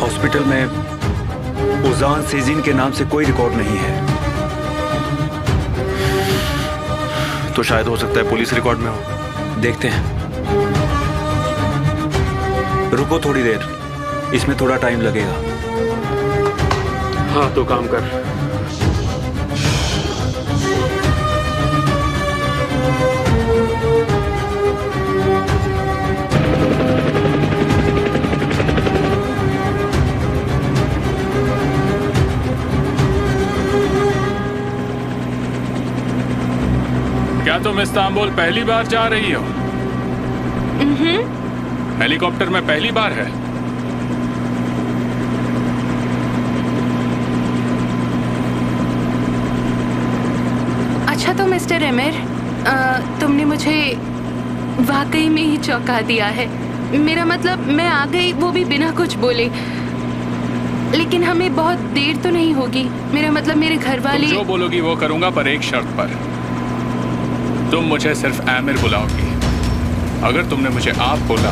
हॉस्पिटल में उजान सेजिन के नाम से कोई रिकॉर्ड नहीं है।
तो शायद हो सकता है पुलिस रिकॉर्ड में हो।
देखते हैं। रुको थोड़ी देर, इसमें थोड़ा टाइम लगेगा।
हाँ तो काम कर।
क्या तुम इस्तांबुल पहली बार जा रही हो? हेलीकॉप्टर में पहली बार है?
अच्छा तो मिस्टर एमिर, तुमने मुझे वाकई में ही चौंका दिया है। मेरा मतलब मैं आ गई, वो भी बिना कुछ बोले। लेकिन हमें बहुत देर तो नहीं होगी? मेरा मतलब मेरे घर वाले।
जो बोलोगी वो करूंगा, पर एक शर्त पर। तुम मुझे सिर्फ आमिर बुलाओगी। अगर तुमने मुझे आप बोला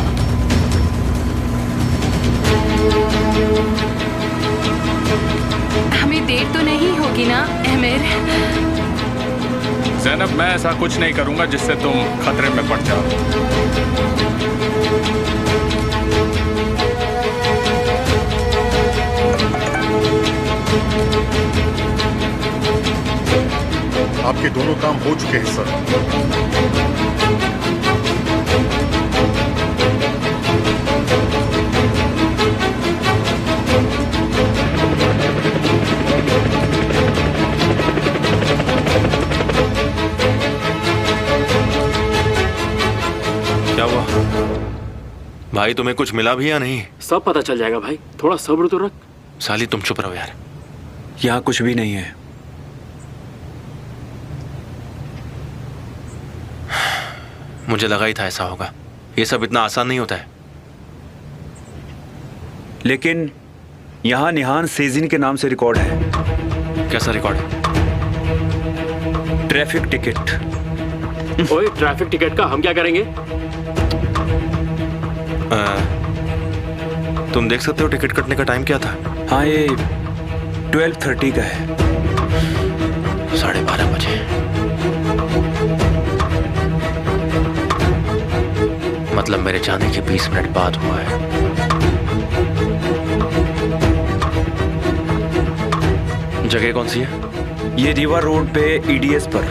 हमें देर तो नहीं होगी ना आमिर?
ज़ैनब, मैं ऐसा कुछ नहीं करूंगा जिससे तुम खतरे में पड़ जाओ।
आपके दोनों काम हो चुके हैं सर।
क्या हुआ भाई, तुम्हें कुछ मिला भी या नहीं?
सब पता चल जाएगा भाई, थोड़ा सब्र तो रख।
साली तुम चुप रहो यार।
यहाँ कुछ भी नहीं है।
मुझे लगा ही था ऐसा होगा। ये सब इतना आसान नहीं होता है।
लेकिन यहाँ निहान सेजिन के नाम से रिकॉर्ड है।
कैसा रिकॉर्ड?
Traffic ticket.
ओए, ट्रैफिक टिकट का हम क्या करेंगे?
तुम देख सकते हो टिकट कटने का टाइम क्या था?
हाँ, ये 12:30 का है।
12:30 बजे। मतलब मेरे जाने के 20 मिनट बाद हुआ है। जगह कौन सी है?
ये रीवा रोड पे EDS पर।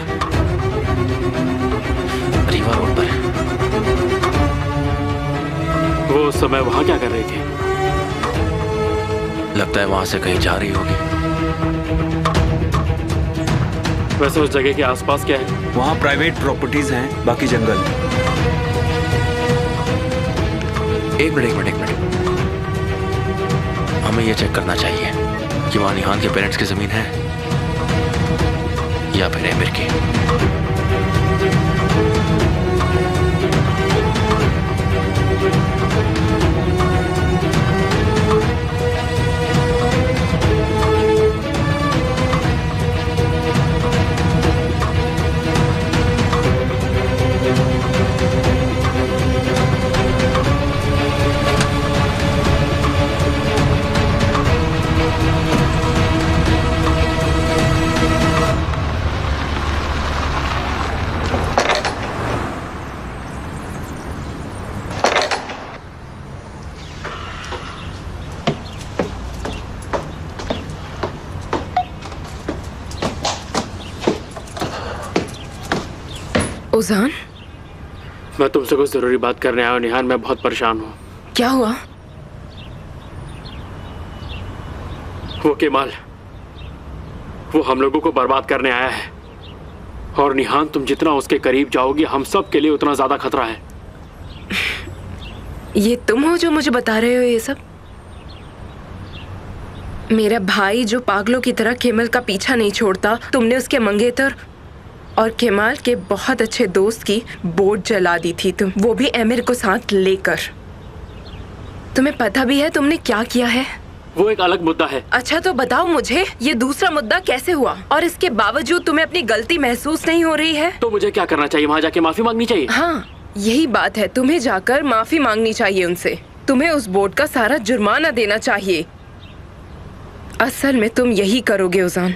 रीवा रोड पर?
वो उस समय वहां क्या कर रही थी?
लगता है वहां से कहीं जा रही होगी।
वैसे उस जगह के आसपास क्या है?
वहाँ प्राइवेट प्रॉपर्टीज हैं, बाकी जंगल।
एक मिनट। हमें यह चेक करना चाहिए कि वहां निहान के पेरेंट्स की जमीन है या फिर एमिर की।
उजान,
मैं तुमसे कुछ जरूरी बात करने आया हूँ निहान। मैं बहुत परेशान हूँ।
क्या हुआ?
वो केमाल, वो हम लोगों को बर्बाद करने आया है। और निहान, तुम जितना उसके करीब जाओगी हम सब के लिए उतना ज्यादा खतरा है।
ये तुम हो जो मुझे बता रहे हो ये सब? मेरा भाई जो पागलों की तरह केमल का पीछा नहीं छोड़ता, तुमने उसके मंगेतर और केमाल के बहुत अच्छे दोस्त की बोट जला दी थी तुम, वो भी एमिर को साथ लेकर। तुम्हें पता भी है तुमने क्या किया है?
वो एक अलग मुद्दा है।
अच्छा तो बताओ मुझे, ये दूसरा मुद्दा कैसे हुआ? और इसके बावजूद तुम्हें अपनी गलती महसूस नहीं हो रही है?
तो मुझे क्या करना चाहिए? वहां जाके माफी मांगनी चाहिए?
हाँ, यही बात है। तुम्हें जाकर माफी मांगनी चाहिए उनसे। तुम्हें उस बोट का सारा जुर्माना देना चाहिए। असल में तुम यही करोगे उजान।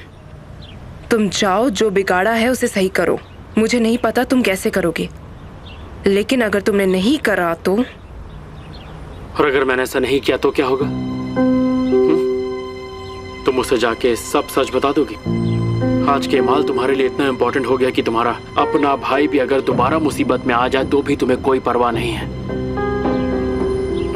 तुम जाओ, जो बिगाड़ा है उसे सही करो। मुझे नहीं पता तुम कैसे करोगे, लेकिन अगर तुमने नहीं करा तो।
और अगर मैंने ऐसा नहीं किया तो क्या होगा? तुम उसे जाके सब सच बता दोगी? आज केमाल तुम्हारे लिए इतना इम्पोर्टेंट हो गया कि तुम्हारा अपना भाई भी अगर दोबारा मुसीबत में आ जाए तो भी तुम्हें कोई परवाह नहीं है।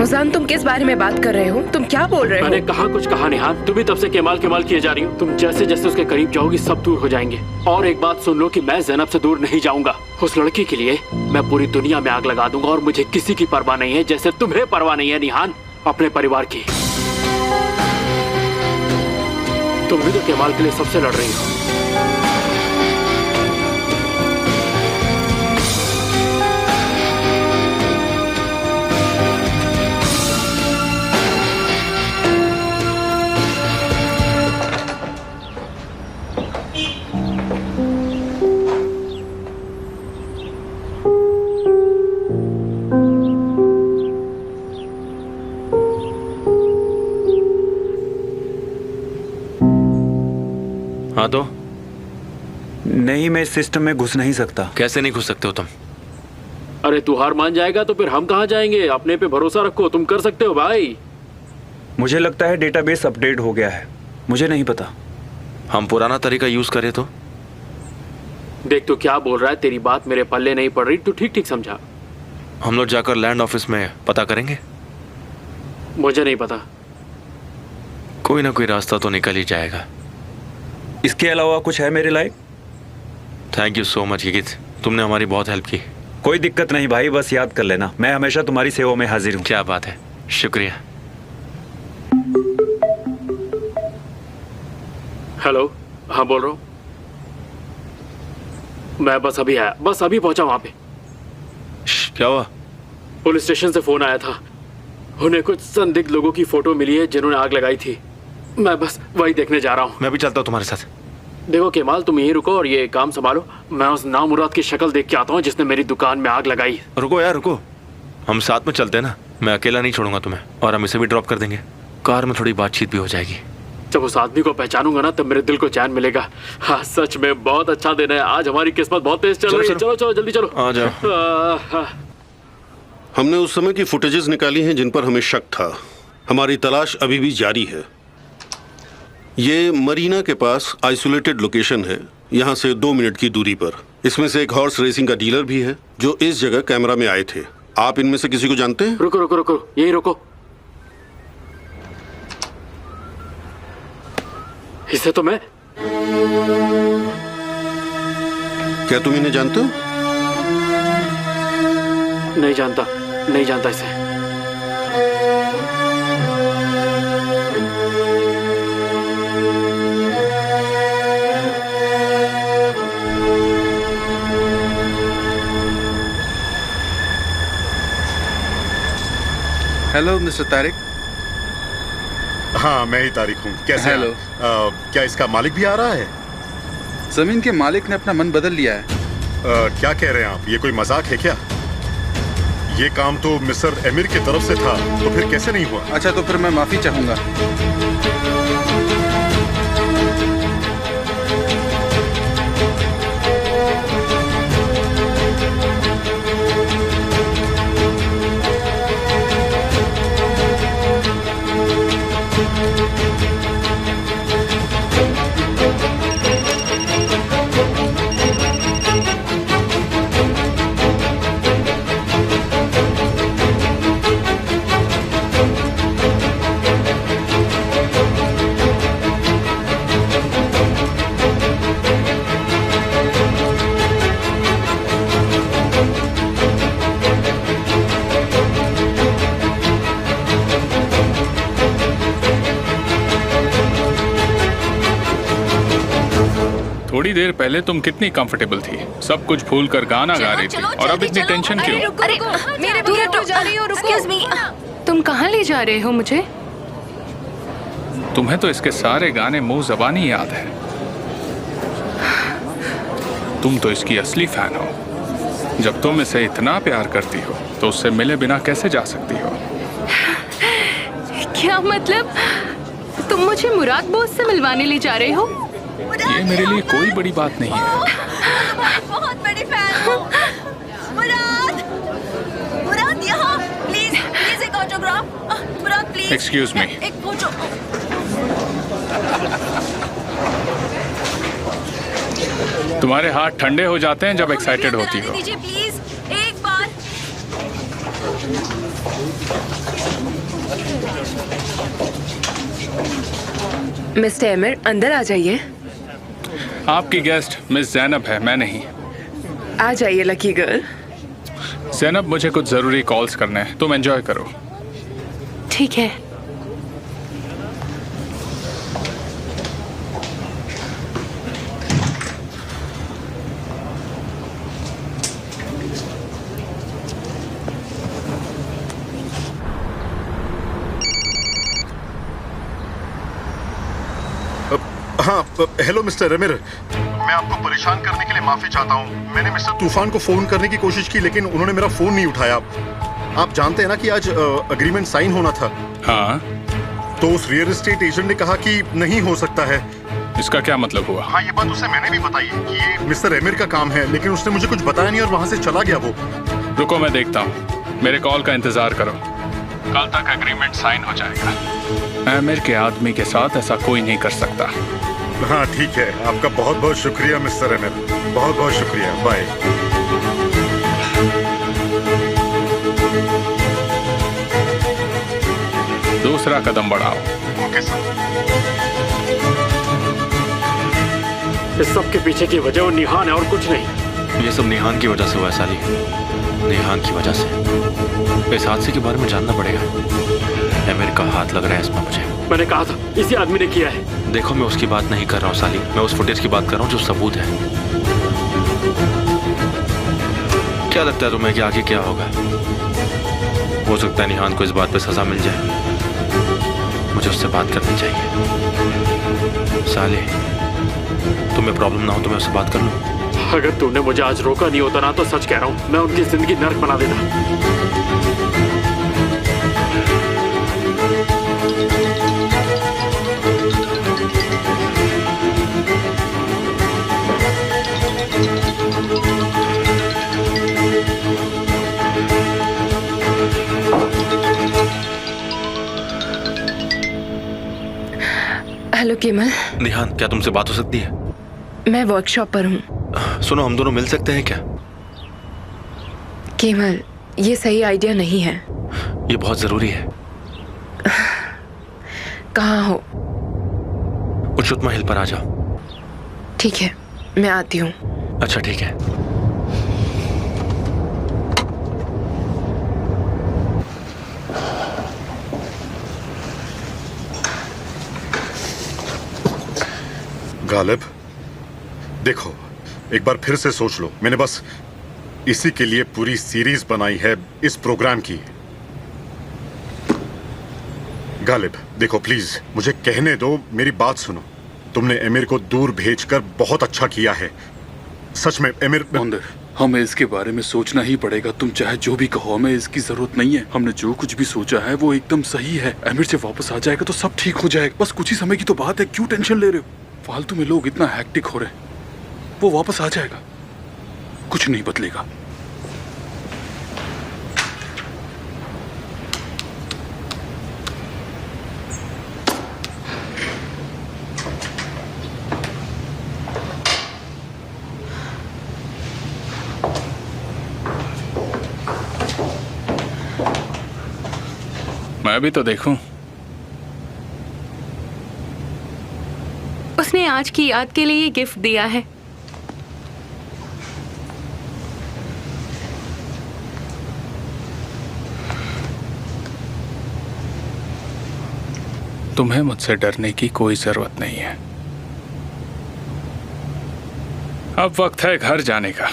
उजान, तुम किस बारे में बात कर रहे हो? तुम क्या बोल रहे हो?
मैंने कहा कुछ कहा निहान। तुम भी तब से केमाल केमाल किए जा रही हो। तुम जैसे जैसे उसके करीब जाओगी सब दूर हो जाएंगे। और एक बात सुन लो कि मैं ज़ैनब से दूर नहीं जाऊंगा। उस लड़की के लिए मैं पूरी दुनिया में आग लगा दूंगा और मुझे किसी की परवाह नहीं है, जैसे तुम्हें परवाह नहीं है निहान अपने परिवार की। तुम भी तो केमाल के लिए सबसे लड़ रही हो।
हाँ तो?
नहीं, मैं इस सिस्टम में घुस नहीं सकता।
कैसे नहीं घुस सकते हो तुम?
अरे तू हार मान जाएगा तो फिर हम कहाँ जाएंगे? अपने पे भरोसा रखो, तुम कर सकते हो भाई।
मुझे लगता है डेटाबेस अपडेट हो गया है, मुझे नहीं पता।
हम पुराना तरीका यूज करें तो?
देख तू क्या बोल रहा है, तेरी बात मेरे पल्ले नहीं पड़ रही, तू ठीक ठीक समझा।
हम लोग जाकर लैंड ऑफिस में पता करेंगे।
मुझे नहीं पता।
कोई ना कोई रास्ता तो निकल ही जाएगा।
इसके अलावा कुछ है मेरे लायक?
थैंक यू सो मच गिगित, तुमने हमारी बहुत हेल्प की।
कोई दिक्कत नहीं भाई, बस याद कर लेना मैं हमेशा तुम्हारी सेवा में हाजिर हूँ।
क्या बात है, शुक्रिया।
हेलो, हाँ बोल रहा हूँ। मैं बस अभी आया, बस अभी पहुंचा वहां पे।
क्या हुआ?
पुलिस स्टेशन से फोन आया था, उन्हें कुछ संदिग्ध लोगों की फोटो मिली है जिन्होंने आग लगाई थी। मैं बस वही देखने जा रहा हूँ।
मैं भी चलता हूँ तुम्हारे साथ।
देखो केमाल, तुम यहीं रुको और ये काम संभालो, मैं उस नामुराद की शक्ल देख के आता हूँ जिसने मेरी दुकान में आग लगाई।
रुको यार रुको, हम साथ में चलते हैं ना, मैं अकेला नहीं छोड़ूंगा तुम्हें, और हम इसे भी ड्रॉप कर देंगे। कार में थोड़ी बातचीत भी हो जाएगी।
जब उस आदमी को पहचानूंगा ना तब मेरे दिल को चैन मिलेगा। हाँ सच में बहुत अच्छा दिन है आज, हमारी किस्मत बहुत तेज चल रही है। चलो चलो जल्दी चलो,
आ जाओ।
हमने उस समय की फुटेजेस निकाली हैं जिन पर हमें शक था। हमारी तलाश अभी भी जारी है। ये मरीना के पास आइसोलेटेड लोकेशन है, यहाँ से 2 मिनट की दूरी पर। इसमें से एक हॉर्स रेसिंग का डीलर भी है जो इस जगह कैमरा में आए थे। आप इनमें से किसी को जानते हैं?
रुको रुको रुको, यही रुको। इसे तो मैं,
क्या तुम इन्हें जानते हो?
नहीं जानता, नहीं जानता इसे।
Hello mister Tariq.
हाँ मैं ही तारिक हूँ। कैसे?
हेलो।
क्या इसका मालिक भी आ रहा है?
जमीन के मालिक ने अपना मन बदल लिया है।
क्या कह रहे हैं आप? ये कोई मजाक है क्या? ये काम तो मिस्टर एमिर की तरफ से था, तो फिर कैसे नहीं हुआ?
अच्छा तो फिर मैं माफी चाहूंगा।
थोड़ी देर पहले तुम कितनी कंफर्टेबल थी, सब कुछ भूल कर गाना गा रही थी, और अब इतनी टेंशन क्यों?
अरे मेरे दूर हटो। एक्सक्यूज मी, तुम कहाँ ले जा रहे हो मुझे?
तुम्हें तो इसके सारे गाने मुंह ज़बानी याद है। तुम तो इसकी असली फैन हो। जब तुम इसे इतना प्यार करती हो तो उससे मिले बिना कैसे जा सकती हो?
क्या मतलब? तुम मुझे मुराद बॉस से मिलवाने ले जा रहे हो?
ये मेरे लिए कोई बड़ी बात नहीं है।
बहुत बड़ी फैन हूँ। मुराद, मुराद यहाँ प्लीज प्लीज एक autograph. Murad please.
Excuse me.
एक फोटो।
तुम्हारे हाथ ठंडे हो जाते हैं जब एक्साइटेड होती हो।
दीजिए प्लीज एक बार।
मिस्टर एमिर अंदर आ जाइए।
आपकी गेस्ट मिस जैनब है, मैं नहीं।
आ जाइए लकी गर्ल।
जैनब मुझे कुछ जरूरी कॉल्स करने हैं, तुम एंजॉय करो।
ठीक है।
हाँ हेलो मिस्टर एमिर, मैं आपको परेशान करने के लिए माफी चाहता हूँ। मैंने मिस्टर तूफान को फोन करने की कोशिश की लेकिन उन्होंने मेरा फोन नहीं उठाया। आप जानते हैं ना कि आज अग्रीमेंट साइन होना था।
हाँ
तो उस रियल एस्टेट एजेंट ने कहा कि नहीं हो सकता है।
इसका क्या मतलब हुआ?
हाँ ये बात उसे मैंने भी बताई कि ये मिस्टर एमिर का काम है, लेकिन उसने मुझे कुछ बताया नहीं और वहाँ से चला गया वो।
रुको मैं देखता हूँ, मेरे कॉल का इंतजार करो। कल तक एग्रीमेंट साइन हो जाएगा। एमिर के आदमी के साथ ऐसा कोई नहीं कर सकता।
हाँ ठीक है, आपका बहुत बहुत शुक्रिया मिस्टर अहमद, बहुत बहुत शुक्रिया। बाय।
दूसरा कदम बढ़ाओ।
Okay sir.
इस सब के पीछे की वजह वो निहान है और कुछ नहीं।
ये सब निहान की वजह से हुआ है साली, निहान की वजह से। इस हादसे के बारे में जानना पड़ेगा। एमिर का हाथ लग रहा है इसमें मुझे।
मैंने कहा था इसी आदमी ने किया है।
देखो मैं उसकी बात नहीं कर रहा हूँ साली, मैं उस फुटेज की बात कर रहा हूँ जो सबूत है। क्या लगता है तुम्हें कि आगे क्या होगा? हो सकता है निहान को इस बात पे सजा मिल जाए। मुझे उससे बात करनी चाहिए। साले तुम्हें प्रॉब्लम ना हो तो मैं उससे बात कर लूँ?
अगर तुमने मुझे आज रोका नहीं होता ना तो सच कह रहा हूँ मैं उनकी जिंदगी नर्क बना देता।
Hello camel.
निहान क्या तुमसे बात हो सकती है?
मैं वर्कशॉप पर हूँ।
सुनो हम दोनों मिल सकते हैं क्या?
केमल ये सही आइडिया नहीं है।
ये बहुत जरूरी है।
कहाँ हो?
उच्चुतमा हिल पर आ जाओ।
ठीक है मैं आती हूँ।
अच्छा ठीक है।
गालिब देखो, एक बार फिर से सोच लो। मैंने बस इसी के लिए पूरी सीरीज बनाई है इस प्रोग्राम की। गालिब देखो प्लीज मुझे कहने दो, मेरी बात सुनो। तुमने एमिर को दूर भेजकर बहुत अच्छा किया है। सच में एमिर।
हमें इसके बारे में सोचना ही पड़ेगा। तुम चाहे जो भी कहो, हमें इसकी जरूरत नहीं है। हमने जो कुछ भी सोचा है वो एकदम सही है। एमिर से वापस आ जाएगा तो सब ठीक हो जाएगा। बस कुछ ही समय की तो बात है, क्यों टेंशन ले रहे हो? फालतू में लोग इतना हैक्टिक हो रहे। वो वापस आ जाएगा, कुछ नहीं बदलेगा।
मैं भी तो देखूं।
उसने आज की याद के लिए ये गिफ्ट दिया है।
तुम्हें मुझसे डरने की कोई जरूरत नहीं है। अब वक्त है घर जाने का।